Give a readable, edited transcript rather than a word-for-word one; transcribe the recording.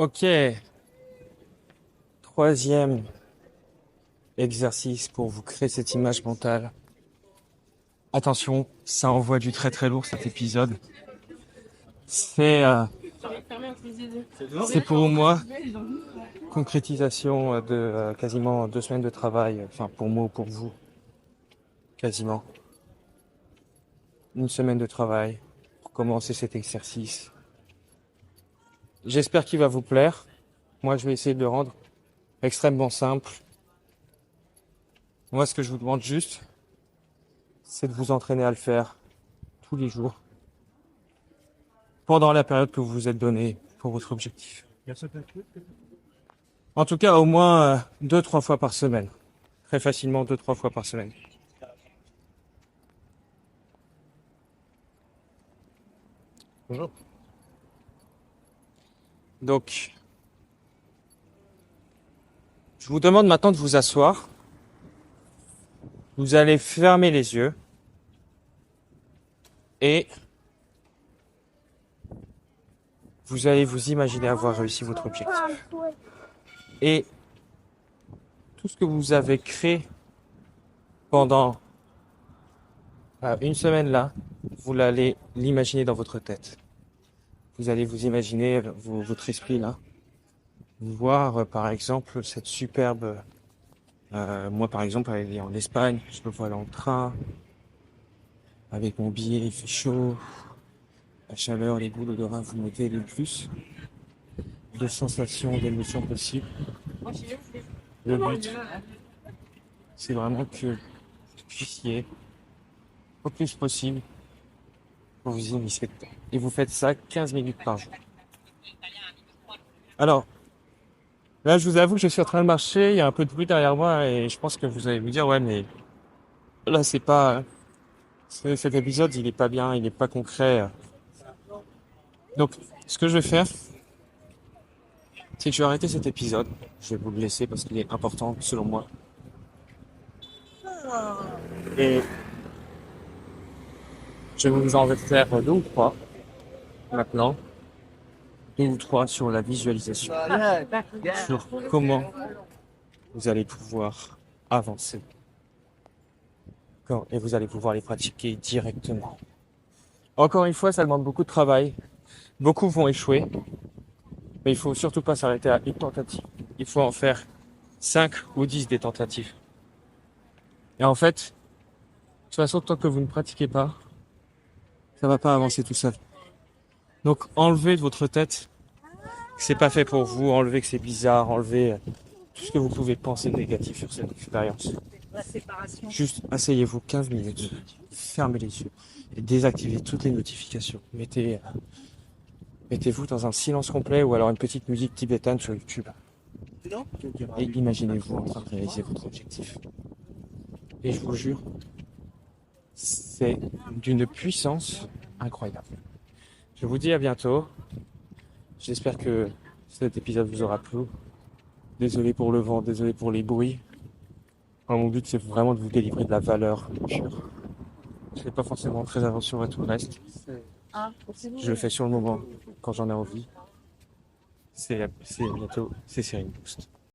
Ok, troisième exercice pour vous créer cette image mentale. Attention, ça envoie du très très lourd cet épisode. C'est c'est pour moi concrétisation de quasiment 2 semaines de travail, enfin pour moi ou pour vous, quasiment. Une semaine de travail pour commencer cet exercice. J'espère qu'il va vous plaire. Moi, je vais essayer de le rendre extrêmement simple. Moi, ce que je vous demande juste, c'est de vous entraîner à le faire tous les jours, pendant la période que vous vous êtes donnée pour votre objectif. En tout cas, au moins 2-3 fois par semaine. Très facilement 2-3 fois par semaine. Bonjour. Donc, je vous demande maintenant de vous asseoir. Vous allez fermer les yeux et vous allez vous imaginer avoir réussi votre objectif. Et tout ce que vous avez créé pendant une semaine là, vous allez l'imaginer dans votre tête. Vous allez vous imaginer votre esprit là, voir par exemple cette superbe. Moi par exemple, aller en Espagne, je me vois aller en train, avec mon billet, il fait chaud, la chaleur, les goûts, l'odorat, vous mettez le plus de sensations, d'émotions possibles. Le but, c'est vraiment que vous puissiez, au plus possible, vous initier dedans. Et vous faites ça 15 minutes par jour. Alors, là, je vous avoue que je suis en train de marcher, il y a un peu de bruit derrière moi et je pense que vous allez vous dire, ouais, mais là, c'est pas, cet épisode, il est pas bien, il est pas concret. Donc, ce que je vais faire, c'est que je vais arrêter cet épisode. Je vais vous le laisser parce qu'il est important, selon moi. Et je vais vous en faire 2 ou 3 maintenant. 2 ou 3 sur la visualisation. Sur comment vous allez pouvoir avancer. Et vous allez pouvoir les pratiquer directement. Encore une fois, ça demande beaucoup de travail. Beaucoup vont échouer. Mais il faut surtout pas s'arrêter à une tentative. Il faut en faire 5 ou 10 des tentatives. Et en fait, de toute façon, tant que vous ne pratiquez pas, ça va pas avancer tout seul. Donc, enlevez de votre tête que c'est pas fait pour vous, enlevez que c'est bizarre, enlevez tout ce que vous pouvez penser de négatif sur cette expérience. Juste asseyez-vous 15 minutes, fermez les yeux et désactivez toutes les notifications. Mettez-vous dans un silence complet ou alors une petite musique tibétaine sur YouTube. Et imaginez-vous en train de réaliser votre objectif. Et je vous jure, c'est d'une puissance incroyable. Je vous dis à bientôt. J'espère que cet épisode vous aura plu. Désolé pour le vent, désolé pour les bruits. Mon but, c'est vraiment de vous délivrer de la valeur pure. Je fais pas forcément très attention à tout le reste. Je le fais sur le moment, quand j'en ai envie. C'est bientôt, c'est Cyril Boost.